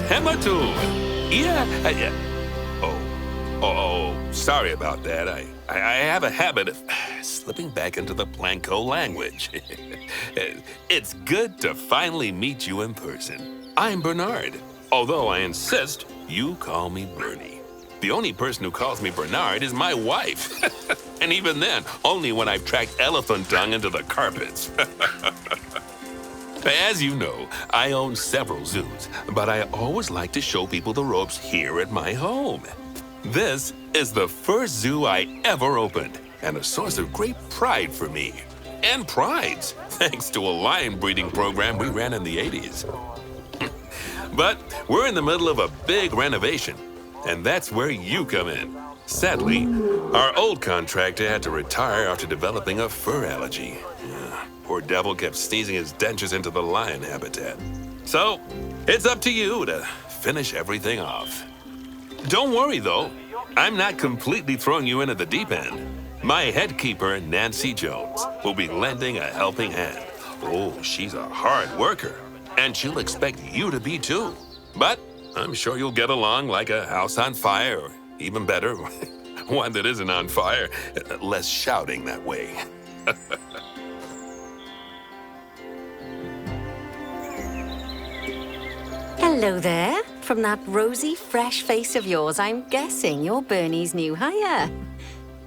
Hematu. Yeah. Sorry about that. I have a habit of slipping back into the Blanco language. It's good to finally meet you in person. I'm Bernard, although I insist you call me Bernie. The only person who calls me Bernard is my wife. And even then, only when I've tracked elephant dung into the carpets. As you know, I own several zoos, but I always like to show people the ropes here at my home. This is the first zoo I ever opened, and a source of great pride for me. And prides, thanks to a lion breeding program we ran in the 80s. But we're in the middle of a big renovation, and that's where you come in. Sadly, our old contractor had to retire after developing a fur allergy. Poor devil kept sneezing his dentures into the lion habitat. So, it's up to you to finish everything off. Don't worry, though. I'm not completely throwing you in at the deep end. My head keeper, Nancy Jones, will be lending a helping hand. Oh, she's a hard worker, and she'll expect you to be too. But I'm sure you'll get along like a house on fire, or even better, one that isn't on fire. Less shouting that way. Hello there. From that rosy, fresh face of yours, I'm guessing you're Bernie's new hire.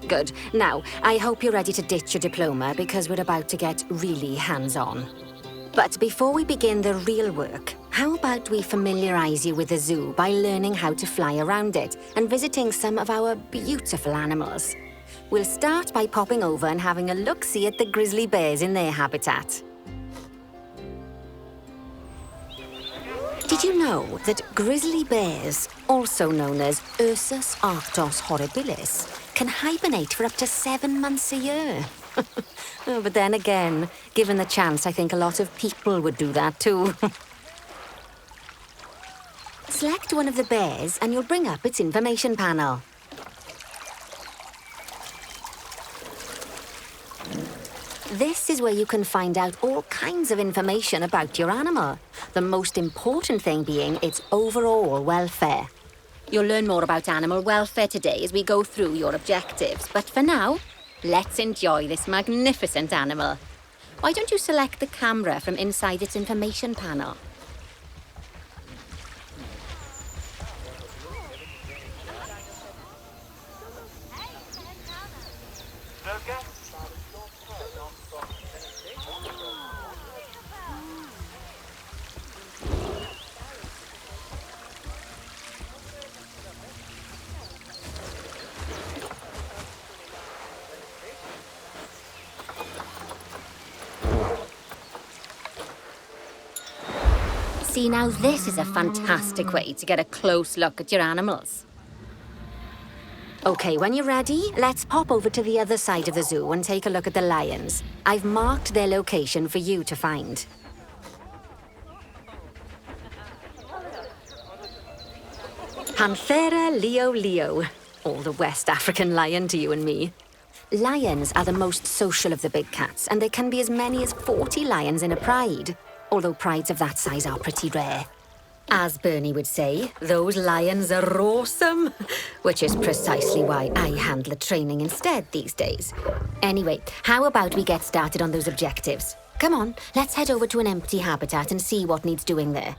Good. Now, I hope you're ready to ditch your diploma because we're about to get really hands-on. But before we begin the real work, how about we familiarize you with the zoo by learning how to fly around it and visiting some of our beautiful animals? We'll start by popping over and having a look-see at the grizzly bears in their habitat. Did you know that grizzly bears, also known as Ursus arctos horribilis, can hibernate for up to 7 months a year? Oh, but then again, given the chance, I think a lot of people would do that too. Select one of the bears and you'll bring up its information panel. This is where you can find out all kinds of information about your animal. The most important thing being its overall welfare. You'll learn more about animal welfare today as we go through your objectives. But for now, let's enjoy this magnificent animal. Why don't you select the camera from inside its information panel? See, now this is a fantastic way to get a close look at your animals. Okay, when you're ready, let's pop over to the other side of the zoo and take a look at the lions. I've marked their location for you to find. Panthera leo leo, or the West African lion to you and me. Lions are the most social of the big cats, and there can be as many as 40 lions in a pride. Although prides of that size are pretty rare. As Bernie would say, those lions are awesome, which is precisely why I handle the training instead these days. Anyway, how about we get started on those objectives? Come on, let's head over to an empty habitat and see what needs doing there.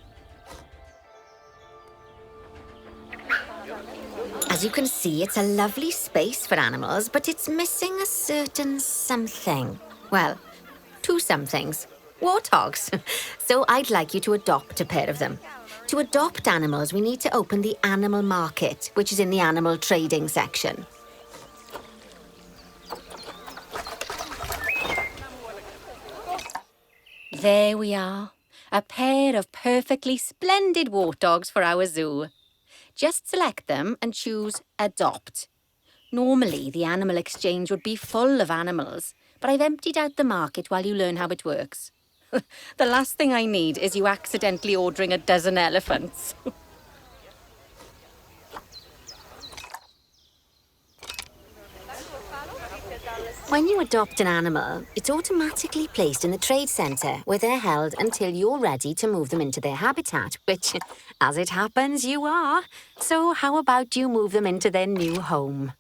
As you can see, it's a lovely space for animals, but it's missing a certain something. Well, 2 somethings. Warthogs. So I'd like you to adopt a pair of them. To adopt animals, we need to open the animal market, which is in the animal trading section. There we are. A pair of perfectly splendid warthogs for our zoo. Just select them and choose Adopt. Normally, the animal exchange would be full of animals, but I've emptied out the market while you learn how it works. The last thing I need is you accidentally ordering a dozen elephants. When you adopt an animal, it's automatically placed in the trade centre where they're held until you're ready to move them into their habitat, which, as it happens, you are. So how about you move them into their new home?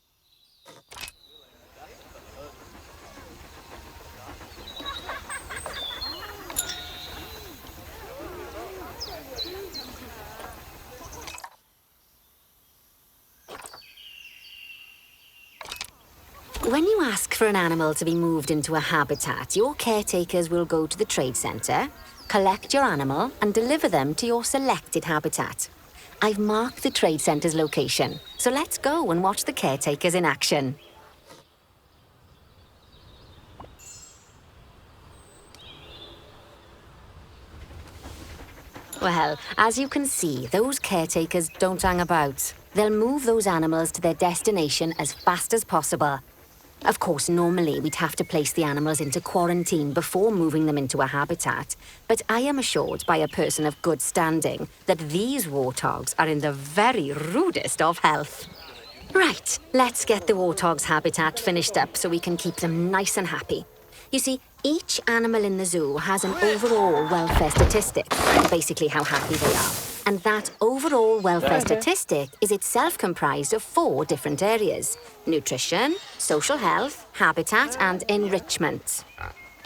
When you ask for an animal to be moved into a habitat, your caretakers will go to the trade centre, collect your animal and deliver them to your selected habitat. I've marked the trade centre's location, so let's go and watch the caretakers in action. Well, as you can see, those caretakers don't hang about. They'll move those animals to their destination as fast as possible. Of course, normally we'd have to place the animals into quarantine before moving them into a habitat, but I am assured by a person of good standing that these warthogs are in the very rudest of health. Right, let's get the warthog's habitat finished up so we can keep them nice and happy. You see, each animal in the zoo has an overall welfare statistic, basically how happy they are. And that overall welfare statistic is itself comprised of 4 different areas: nutrition, social health, habitat, and enrichment.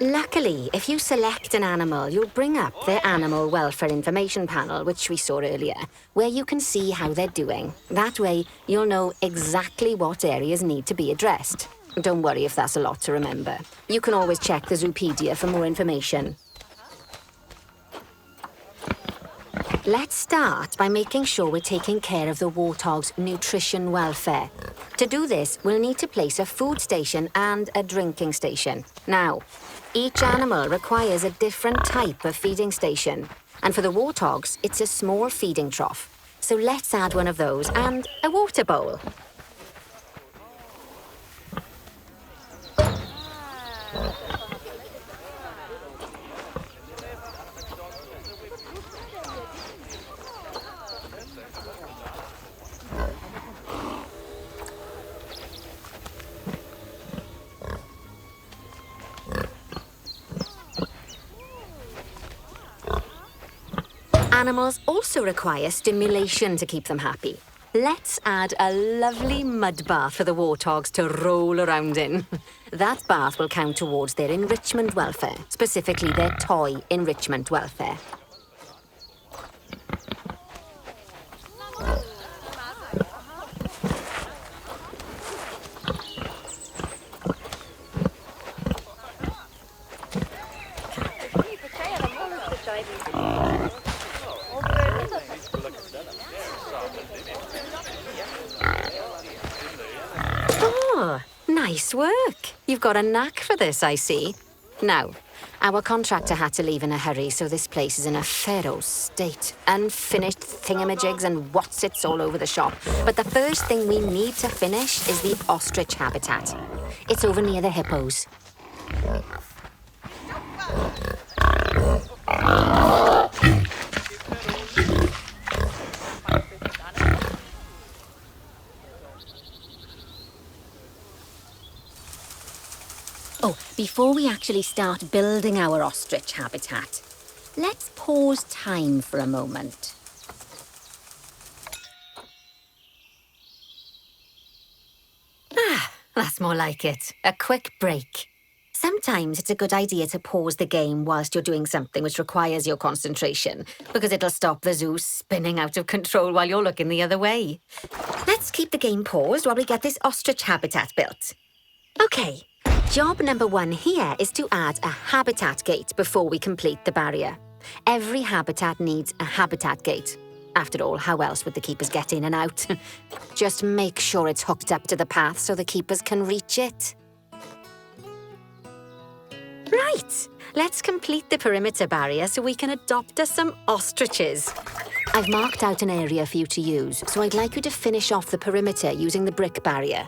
Luckily, if you select an animal, you'll bring up their animal welfare information panel, which we saw earlier, where you can see how they're doing. That way, you'll know exactly what areas need to be addressed. Don't worry if that's a lot to remember. You can always check the Zoopedia for more information. Let's start by making sure we're taking care of the warthog's nutrition welfare. To do this, we'll need to place a food station and a drinking station. Now, each animal requires a different type of feeding station. And for the warthogs, it's a small feeding trough. So let's add one of those and a water bowl. Animals also require stimulation to keep them happy. Let's add a lovely mud bath for the warthogs to roll around in. That bath will count towards their enrichment welfare, specifically their toy enrichment welfare. Oh, nice work. You've got a knack for this, I see. Now, our contractor had to leave in a hurry, so this place is in a fair old state. Unfinished thingamajigs and whatsits all over the shop. But the first thing we need to finish is the ostrich habitat. It's over near the hippos. Oh, before we actually start building our ostrich habitat, let's pause time for a moment. That's more like it. A quick break. Sometimes it's a good idea to pause the game whilst you're doing something which requires your concentration, because it'll stop the zoo spinning out of control while you're looking the other way. Let's keep the game paused while we get this ostrich habitat built. Okay. Job number 1 here is to add a habitat gate before we complete the barrier. Every habitat needs a habitat gate. After all, how else would the keepers get in and out? Just make sure it's hooked up to the path so the keepers can reach it. Right, let's complete the perimeter barrier so we can adopt us some ostriches. I've marked out an area for you to use, so I'd like you to finish off the perimeter using the brick barrier.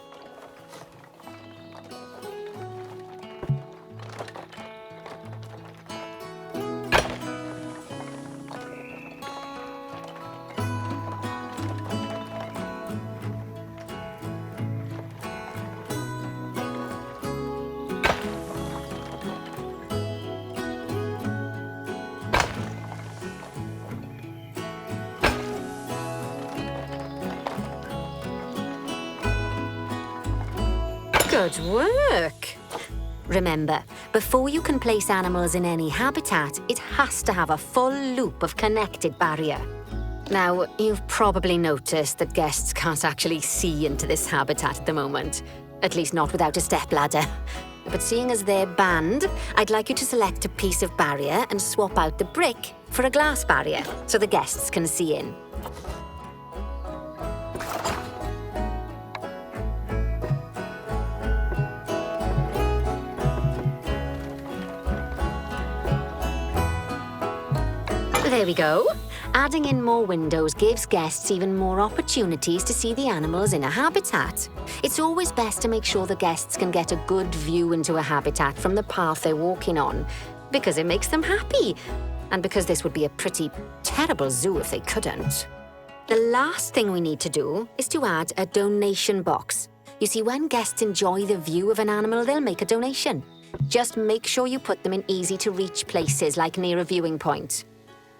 Good work. Remember, before you can place animals in any habitat, it has to have a full loop of connected barrier. Now, you've probably noticed that guests can't actually see into this habitat at the moment. At least not without a stepladder. But seeing as they're banned, I'd like you to select a piece of barrier and swap out the brick for a glass barrier so the guests can see in. There we go. Adding in more windows gives guests even more opportunities to see the animals in a habitat. It's always best to make sure the guests can get a good view into a habitat from the path they're walking on, because it makes them happy, and because this would be a pretty terrible zoo if they couldn't. The last thing we need to do is to add a donation box. You see, when guests enjoy the view of an animal, they'll make a donation. Just make sure you put them in easy-to-reach places, like near a viewing point.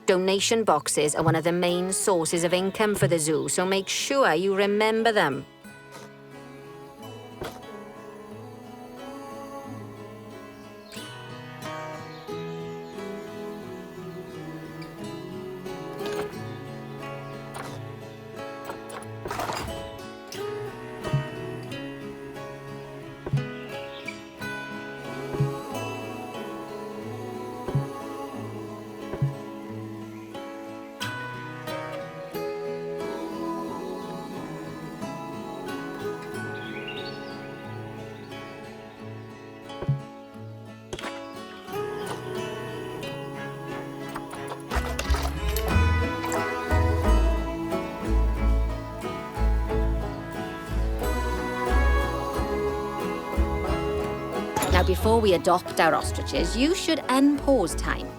Donation boxes are one of the main sources of income for the zoo, so make sure you remember them. Now, before we adopt our ostriches, you should unpause time.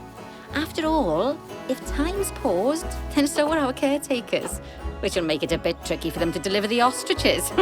After all, if time's paused, then so are our caretakers, which will make it a bit tricky for them to deliver the ostriches.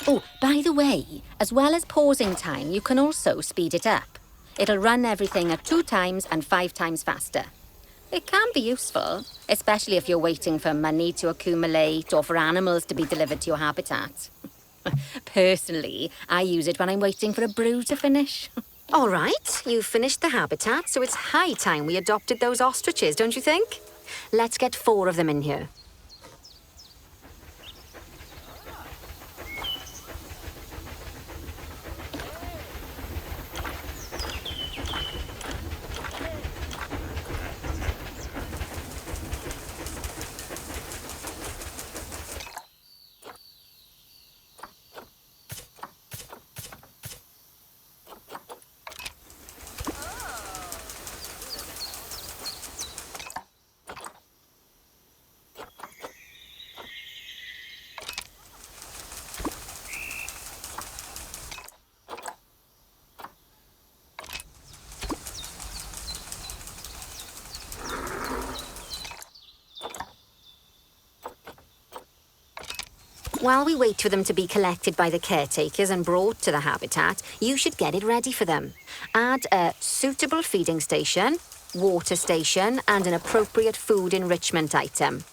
Oh, by the way, as well as pausing time, you can also speed it up. It'll run everything at 2 times and 5 times faster. It can be useful, especially if you're waiting for money to accumulate or for animals to be delivered to your habitat. Personally, I use it when I'm waiting for a brew to finish. All right, you've finished the habitat, so it's high time we adopted those ostriches, don't you think? Let's get 4 of them in here. While we wait for them to be collected by the caretakers and brought to the habitat, you should get it ready for them. Add a suitable feeding station, water station, and an appropriate food enrichment item.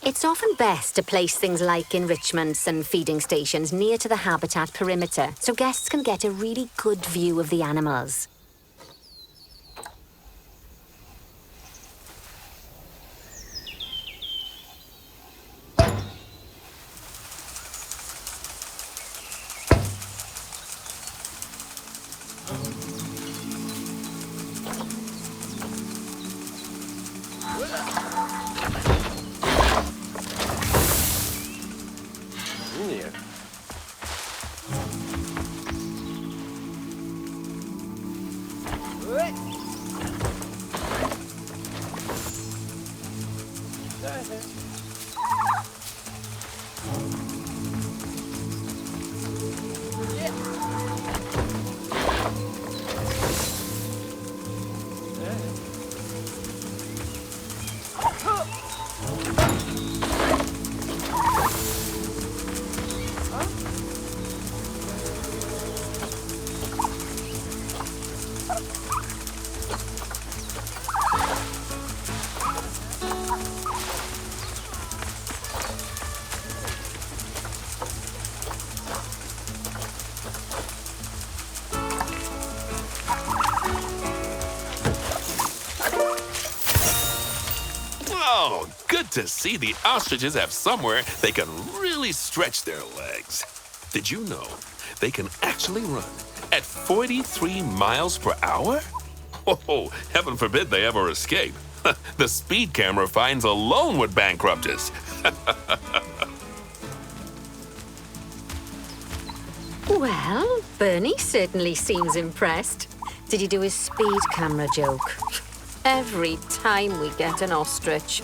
It's often best to place things like enrichments and feeding stations near to the habitat perimeter, so guests can get a really good view of the animals. Oh, good to see the ostriches have somewhere they can really stretch their legs. Did you know they can actually run at 43 miles per hour? Oh, heaven forbid they ever escape. The speed camera fines alone would bankrupt us. Well, Bernie certainly seems impressed. Did you do his speed camera joke? Every time we get an ostrich.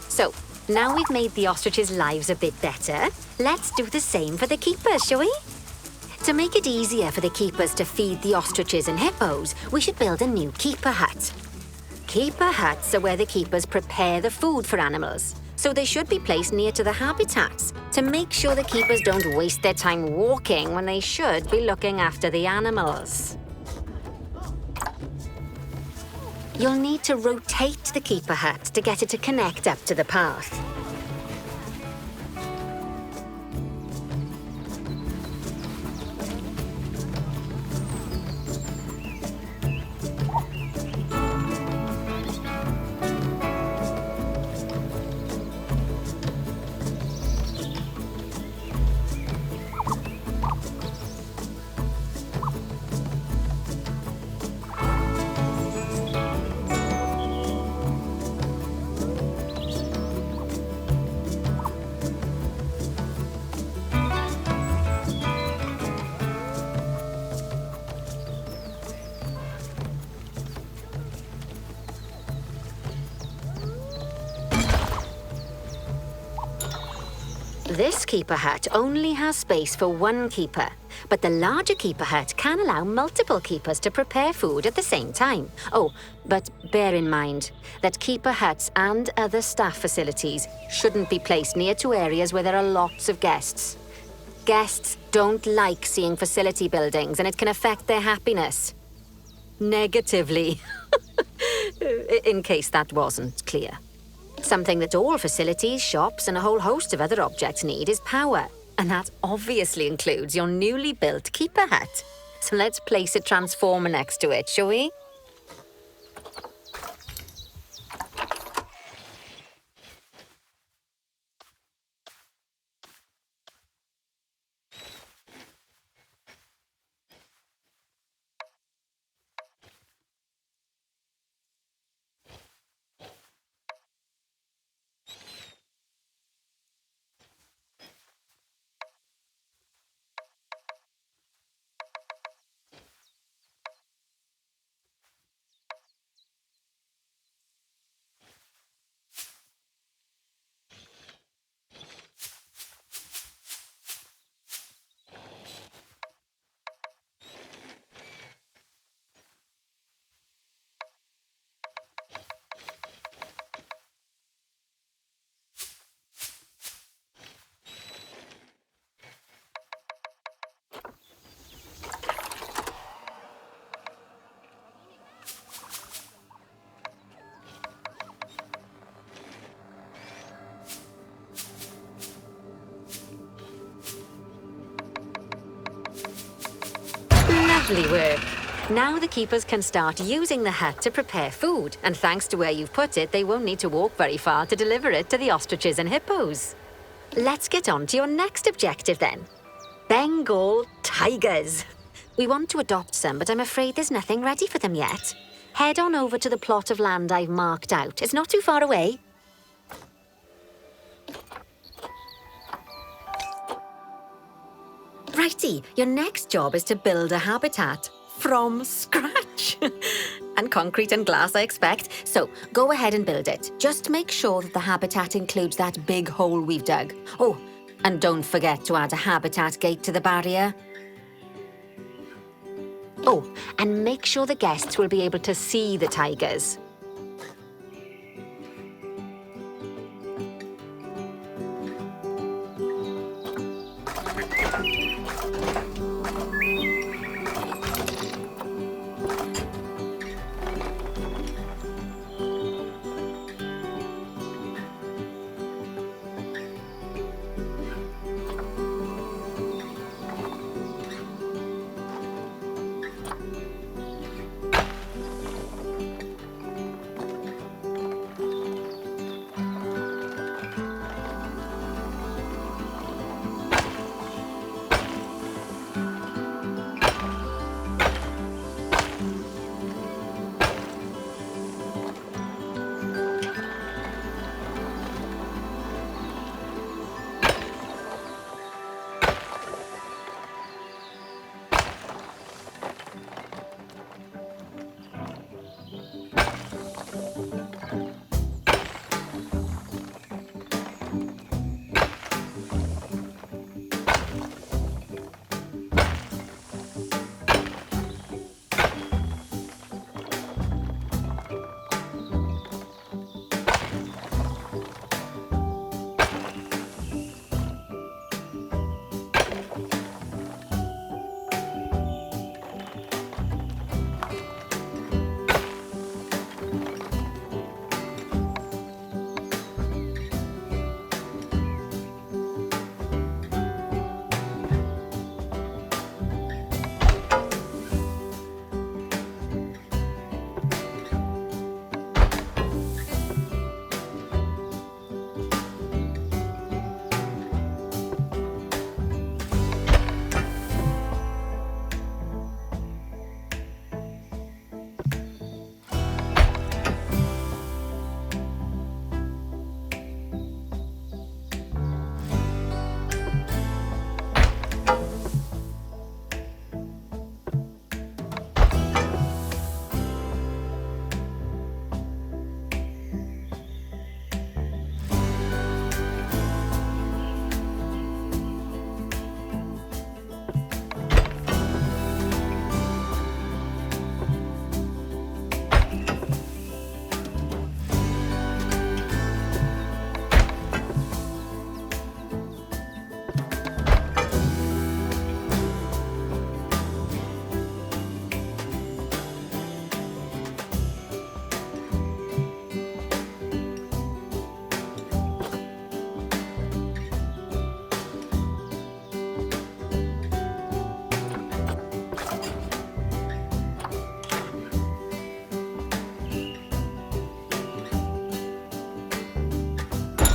So, now we've made the ostriches' lives a bit better, let's do the same for the keepers, shall we? To make it easier for the keepers to feed the ostriches and hippos, we should build a new keeper hut. Keeper huts are where the keepers prepare the food for animals, so they should be placed near to the habitats to make sure the keepers don't waste their time walking when they should be looking after the animals. You'll need to rotate the keeper hut to get it to connect up to the path. This keeper hut only has space for one keeper, but the larger keeper hut can allow multiple keepers to prepare food at the same time. Oh, but bear in mind that keeper huts and other staff facilities shouldn't be placed near to areas where there are lots of guests. Guests don't like seeing facility buildings, and it can affect their happiness. Negatively, in case that wasn't clear. Something that all facilities, shops, and a whole host of other objects need is power. And that obviously includes your newly built keeper hut. So let's place a transformer next to it, shall we? Lovely work. Now the keepers can start using the hut to prepare food, and thanks to where you've put it, they won't need to walk very far to deliver it to the ostriches and hippos. Let's get on to your next objective then. Bengal tigers. We want to adopt some, but I'm afraid there's nothing ready for them yet. Head on over to the plot of land I've marked out. It's not too far away. Righty, your next job is to build a habitat from scratch. And concrete and glass, I expect. So go ahead and build it. Just make sure that the habitat includes that big hole we've dug. Oh, and don't forget to add a habitat gate to the barrier. Oh, and make sure the guests will be able to see the tigers.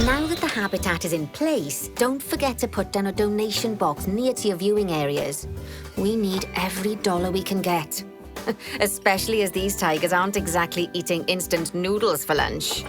Now that the habitat is in place, don't forget to put down a donation box near to your viewing areas. We need every dollar we can get. Especially as these tigers aren't exactly eating instant noodles for lunch.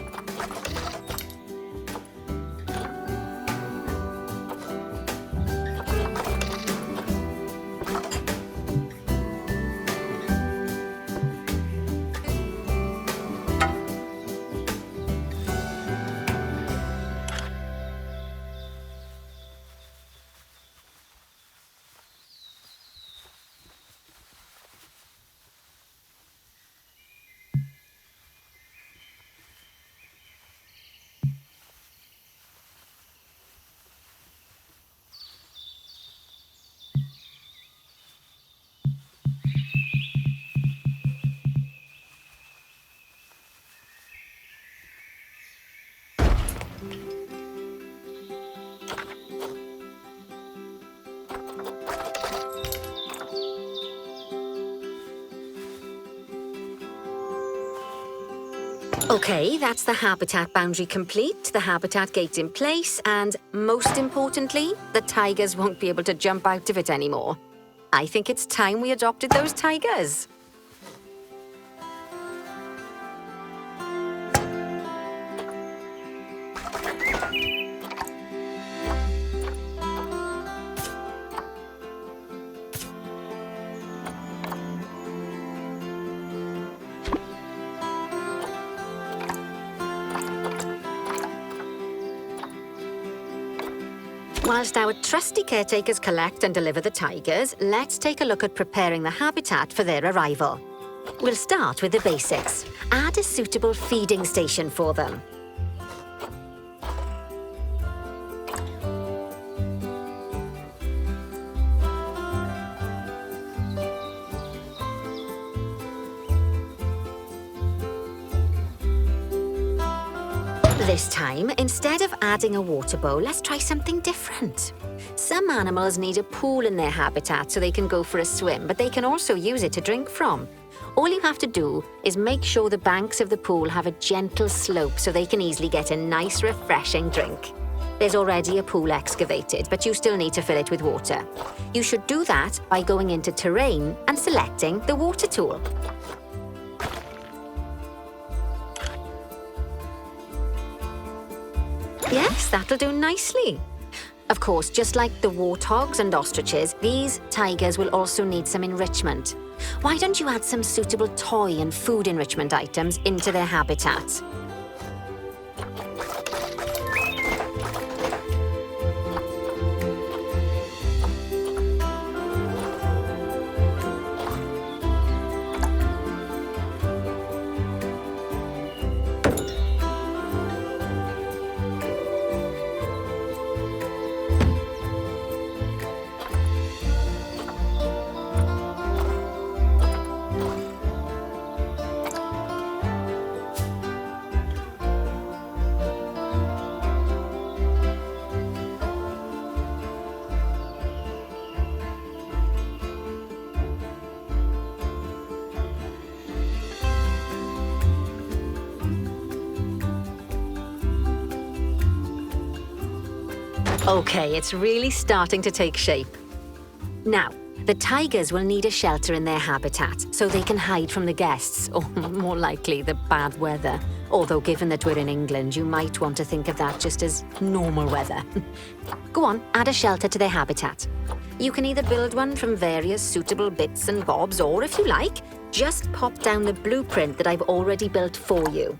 Okay, that's the habitat boundary complete, the habitat gate in place, and most importantly, the tigers won't be able to jump out of it anymore. I think it's time we adopted those tigers. Whilst our trusty caretakers collect and deliver the tigers, let's take a look at preparing the habitat for their arrival. We'll start with the basics. Add a suitable feeding station for them. This time, instead of adding a water bowl, let's try something different. Some animals need a pool in their habitat so they can go for a swim, but they can also use it to drink from. All you have to do is make sure the banks of the pool have a gentle slope so they can easily get a nice, refreshing drink. There's already a pool excavated, but you still need to fill it with water. You should do that by going into Terrain and selecting the water tool. Yes, that'll do nicely. Of course, just like the warthogs and ostriches, these tigers will also need some enrichment. Why don't you add some suitable toy and food enrichment items into their habitats? Okay, it's really starting to take shape. Now, the tigers will need a shelter in their habitat so they can hide from the guests, or more likely, the bad weather. Although, given that we're in England, you might want to think of that just as normal weather. Go on, add a shelter to their habitat. You can either build one from various suitable bits and bobs, or if you like, just pop down the blueprint that I've already built for you.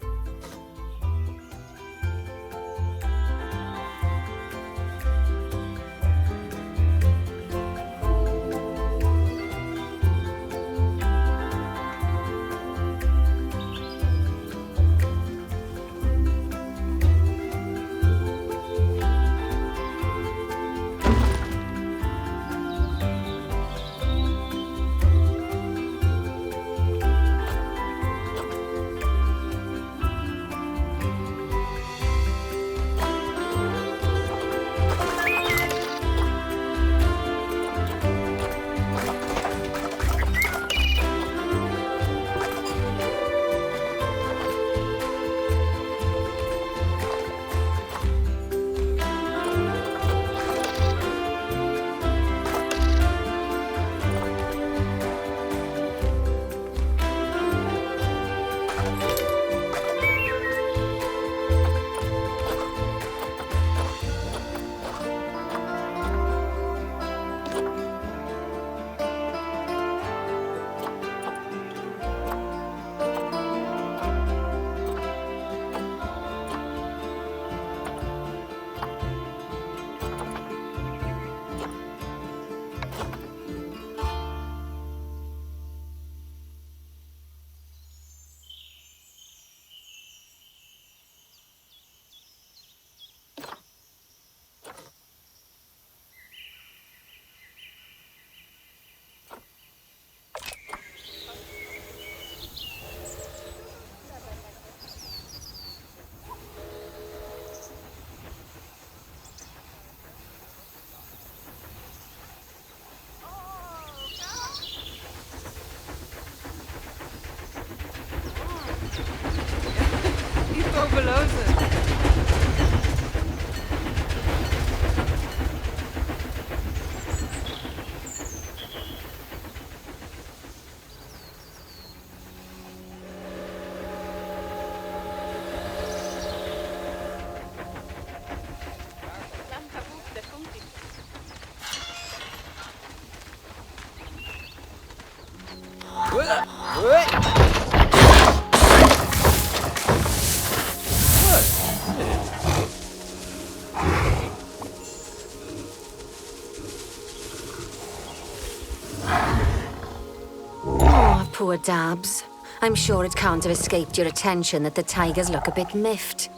Poor Dabs. I'm sure it can't have escaped your attention that the tigers look a bit miffed.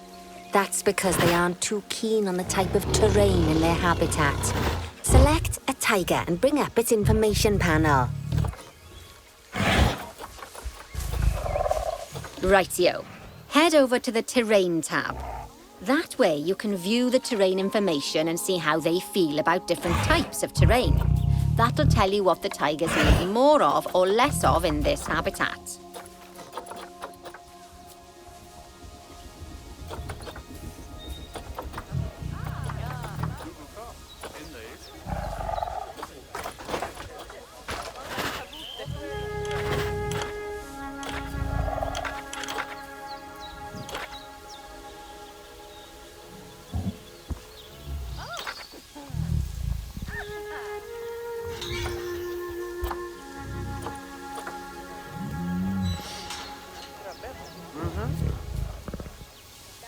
That's because they aren't too keen on the type of terrain in their habitat. Select a tiger and bring up its information panel. Rightio. Head over to the Terrain tab. That way you can view the terrain information and see how they feel about different types of terrain. That'll tell you what the tigers need more of or less of in this habitat.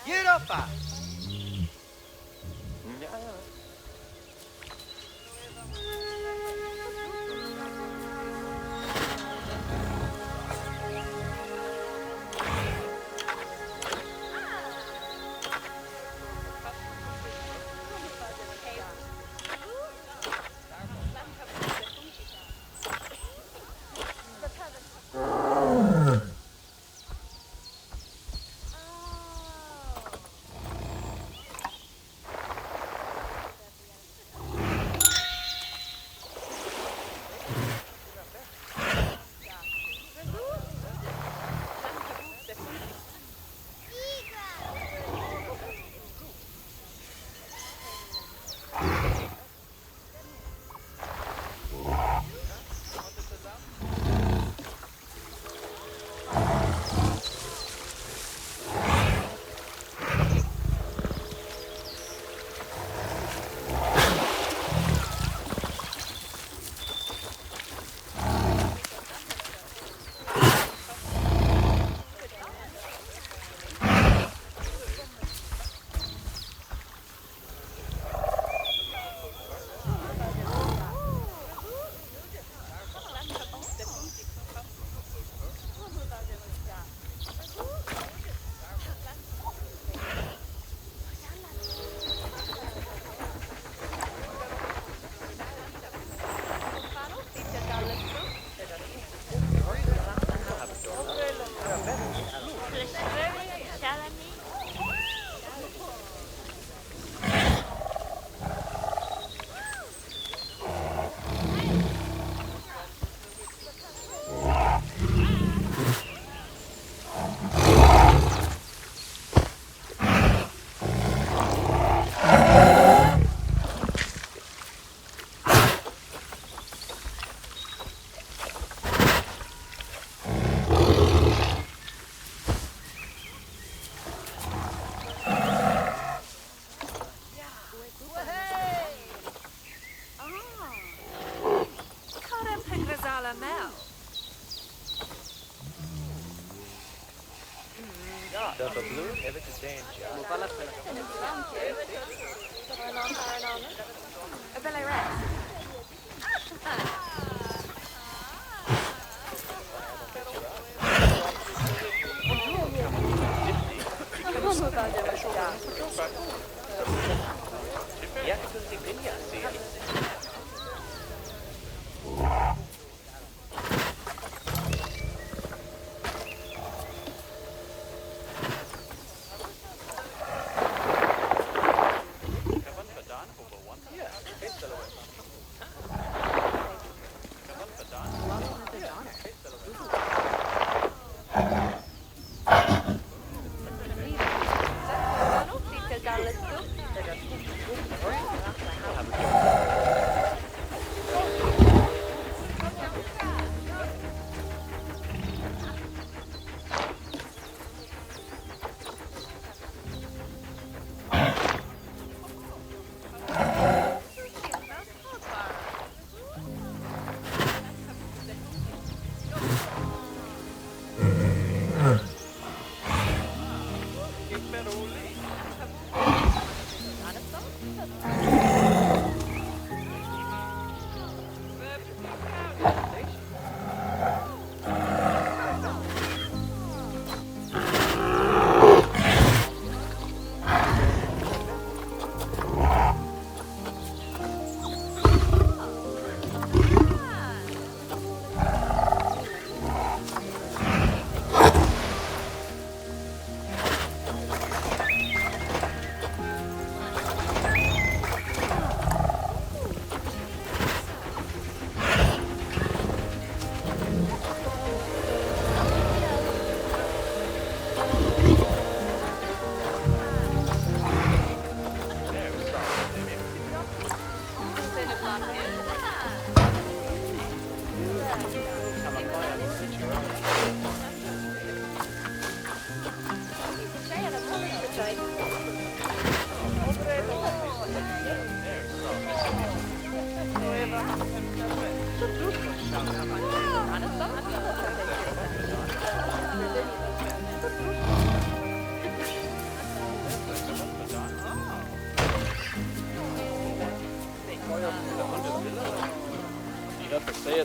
Europa!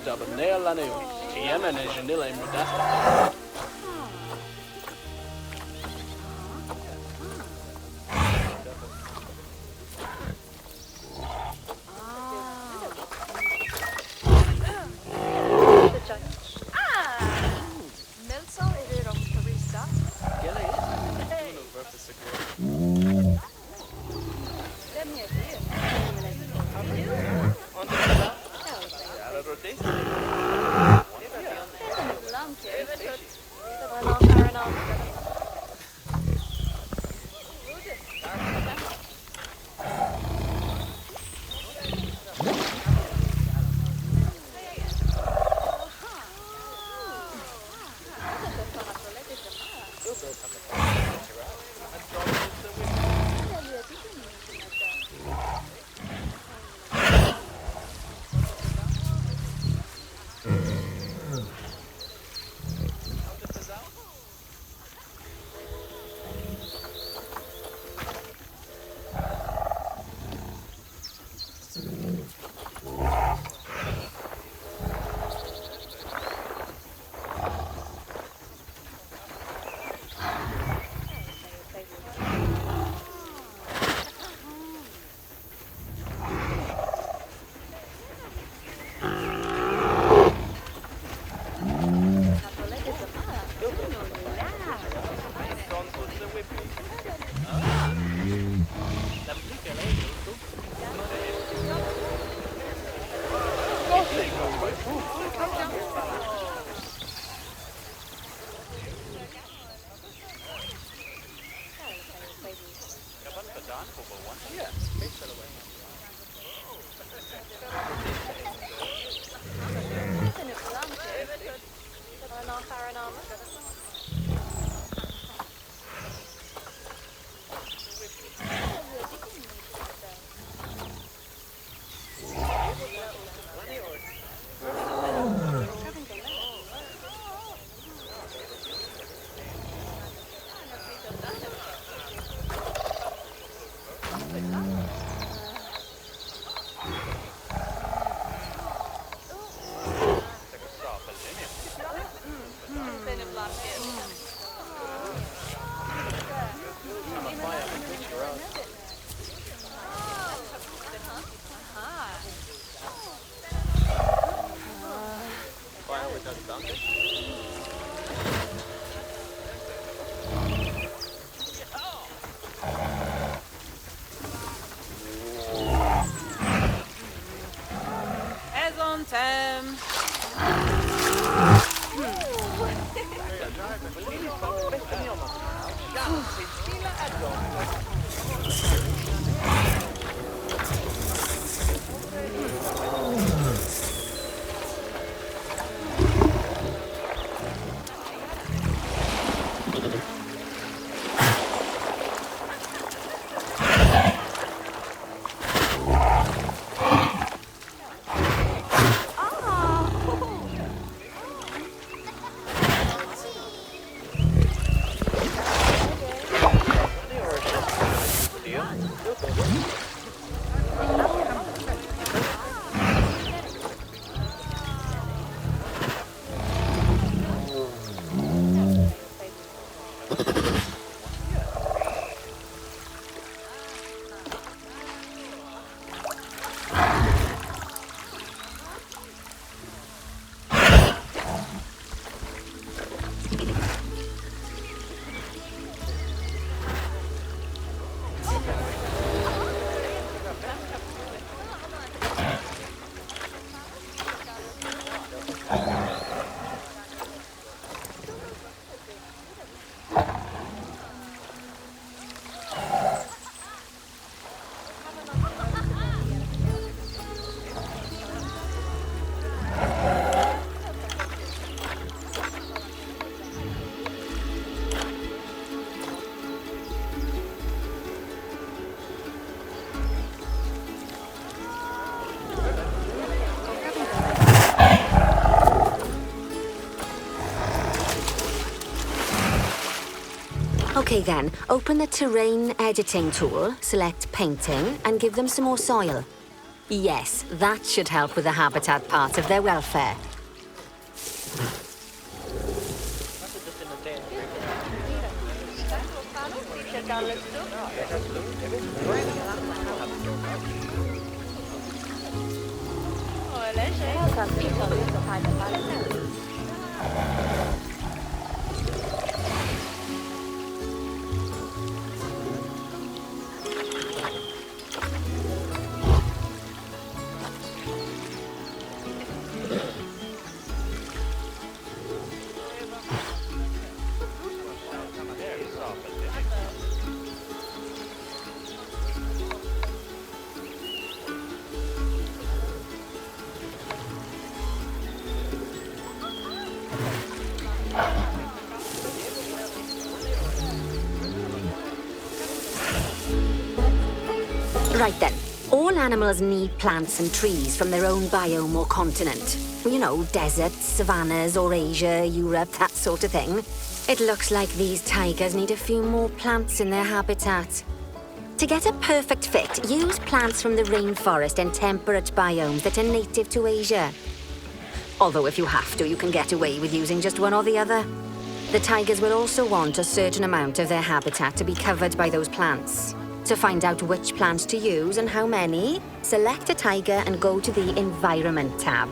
daba nea lana yo. Yemen and Janilla and Modesta. Meltsal är det de på Risa. Gela is. No varför så great. Den heter ju. On the Pazal. Alla rote. Det var någon paranormal. As on time. Okay then, open the terrain editing tool, select painting, and give them some more soil. Yes, that should help with the habitat part of their welfare. Right then, all animals need plants and trees from their own biome or continent. You know, deserts, savannas, Eurasia, Europe, that sort of thing. It looks like these tigers need a few more plants in their habitat. To get a perfect fit, use plants from the rainforest and temperate biomes that are native to Asia. Although if you have to, you can get away with using just one or the other. The tigers will also want a certain amount of their habitat to be covered by those plants. To find out which plants to use and how many, select a tiger and go to the Environment tab.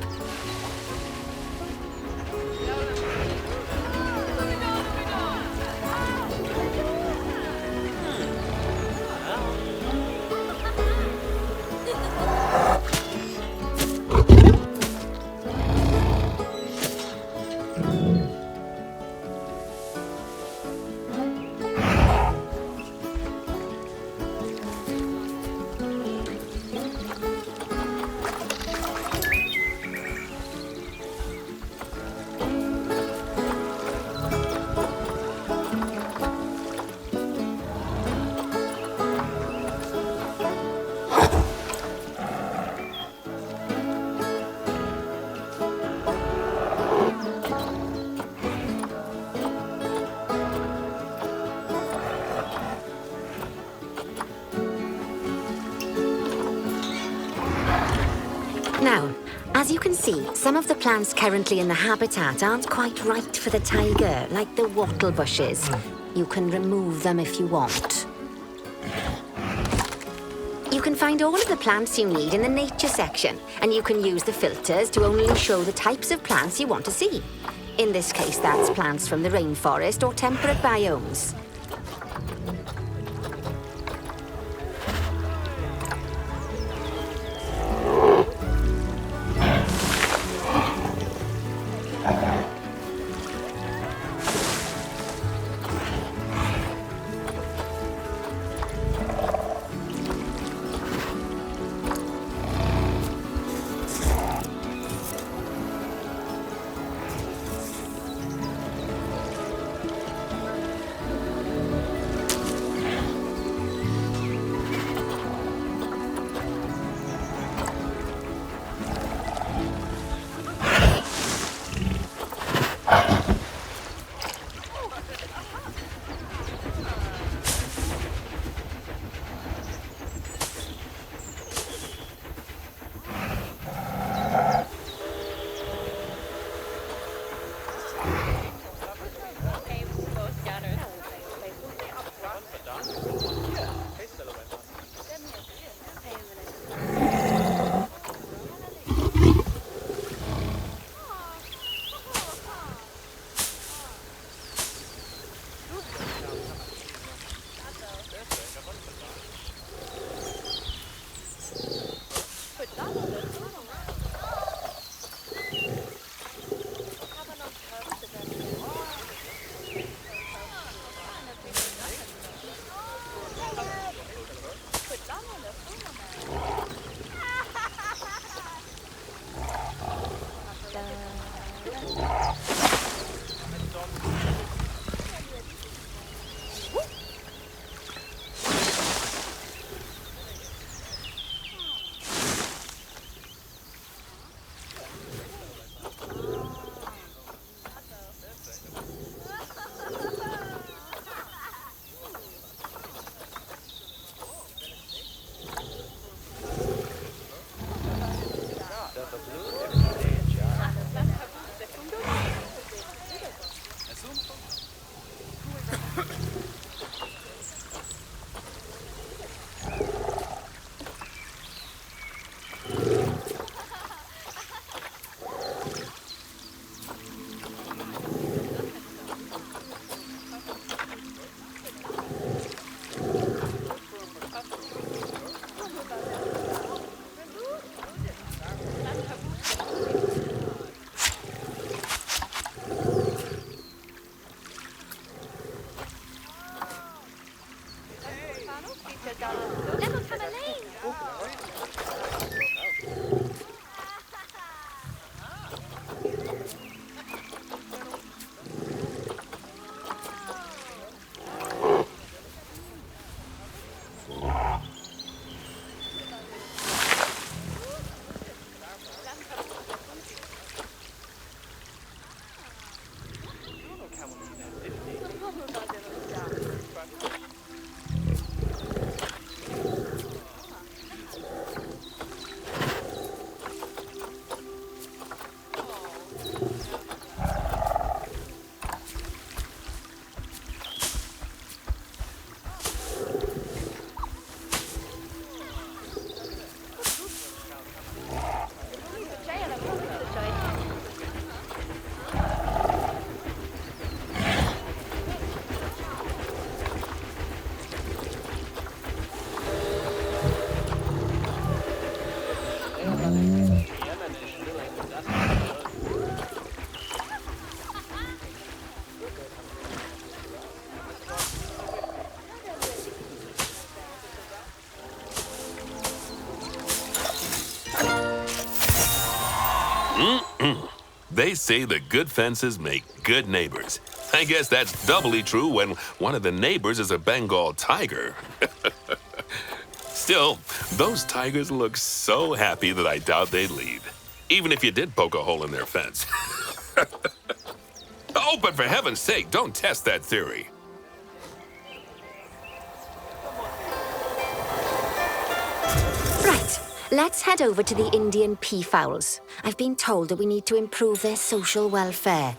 Now, as you can see, some of the plants currently in the habitat aren't quite right for the tiger, like the wattle bushes. You can remove them if you want. You can find all of the plants you need in the nature section, and you can use the filters to only show the types of plants you want to see. In this case, that's plants from the rainforest or temperate biomes. They say that good fences make good neighbors. I guess that's doubly true when one of the neighbors is a Bengal tiger. Still, those tigers look so happy that I doubt they'd leave, even if you did poke a hole in their fence. Oh, but for heaven's sake, don't test that theory. Right, let's head over to the Indian peafowls. I've been told that we need to improve their social welfare.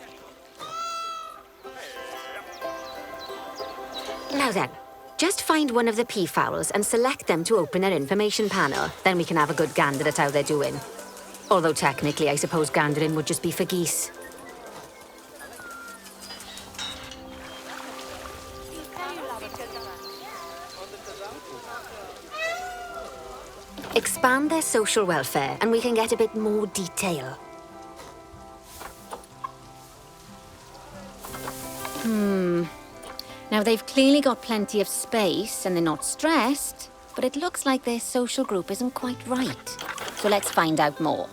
Now then, just find one of the peafowls and select them to open their information panel. Then we can have a good gander at how they're doing. Although technically, I suppose gandering would just be for geese. Expand their social welfare and we can get a bit more detail. Now, they've clearly got plenty of space and they're not stressed, but it looks like their social group isn't quite right. So let's find out more.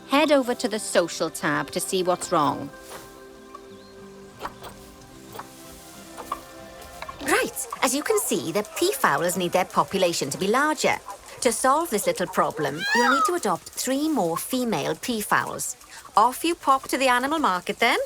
Head over to the social tab to see what's wrong. Right, as you can see, the peafowls need their population to be larger. To solve this little problem, you'll need to adopt 3 more female peafowls. Off you pop to the animal market then.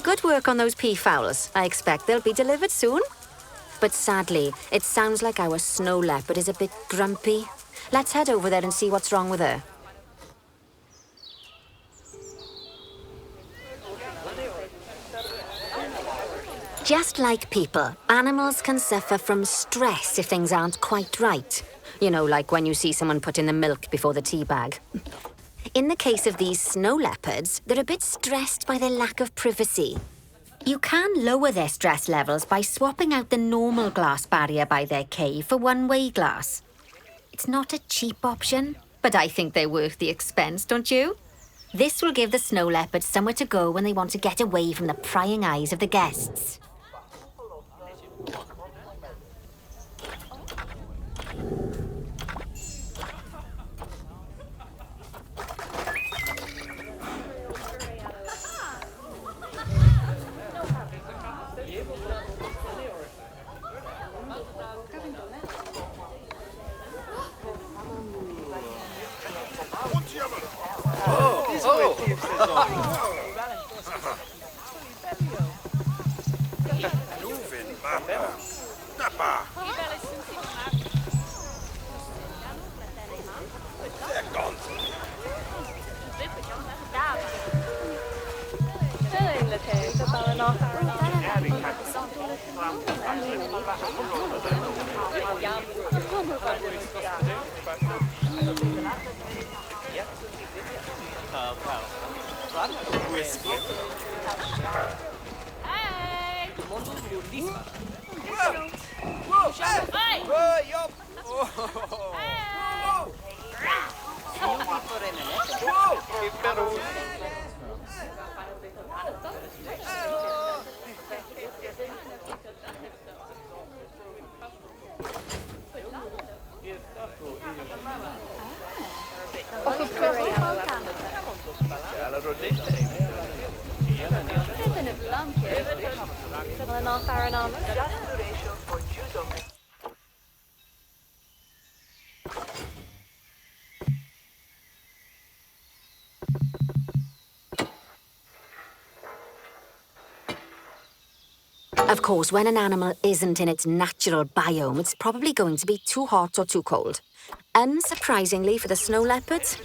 Good work on those peafowls. I expect they'll be delivered soon. But sadly, it sounds like our snow leopard is a bit grumpy. Let's head over there and see what's wrong with her. Just like people, animals can suffer from stress if things aren't quite right. You know, like when you see someone put in the milk before the tea bag. In the case of these snow leopards, they're a bit stressed by their lack of privacy. You can lower their stress levels by swapping out the normal glass barrier by their cave for one-way glass. It's not a cheap option, but I think they're worth the expense, don't you? This will give the snow leopards somewhere to go when they want to get away from the prying eyes of the guests. Of course, when an animal isn't in its natural biome, it's probably going to be too hot or too cold. Unsurprisingly for the snow leopards,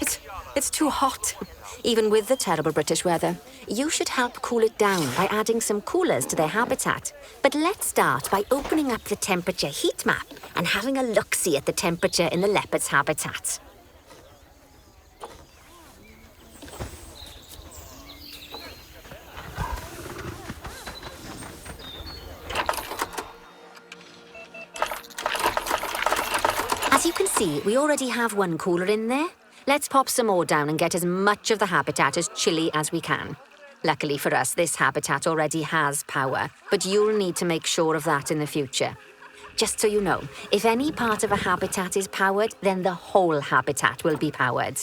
it's too hot. Even with the terrible British weather. You should help cool it down by adding some coolers to their habitat. But let's start by opening up the temperature heat map and having a look-see at the temperature in the leopard's habitat. As you can see, we already have one cooler in there. Let's pop some more down and get as much of the habitat as chilly as we can. Luckily for us, this habitat already has power, but you'll need to make sure of that in the future. Just so you know, if any part of a habitat is powered, then the whole habitat will be powered.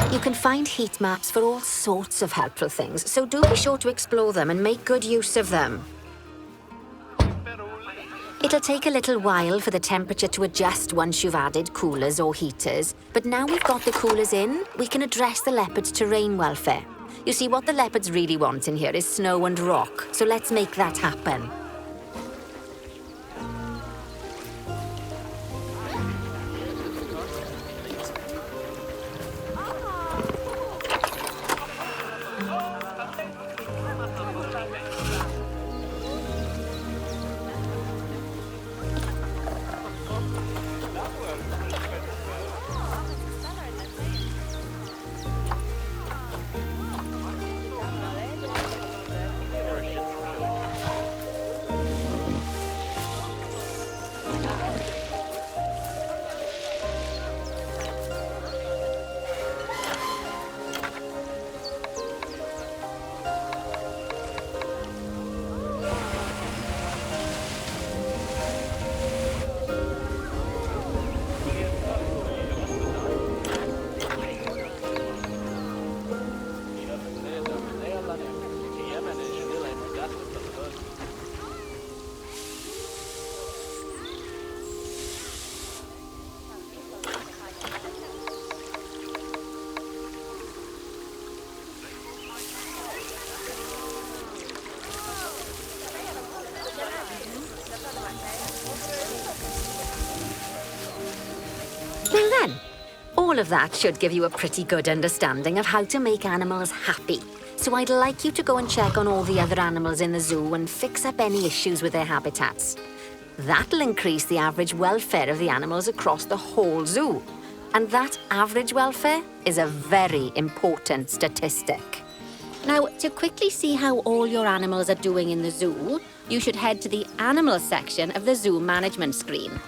You can find heat maps for all sorts of helpful things, so do be sure to explore them and make good use of them. It'll take a little while for the temperature to adjust once you've added coolers or heaters, but now we've got the coolers in, we can address the leopards' terrain welfare. You see, what the leopards really want in here is snow and rock, so let's make that happen. Now then, all of that should give you a pretty good understanding of how to make animals happy. So I'd like you to go and check on all the other animals in the zoo and fix up any issues with their habitats. That'll increase the average welfare of the animals across the whole zoo. And that average welfare is a very important statistic. Now, to quickly see how all your animals are doing in the zoo, you should head to the animal section of the zoo management screen.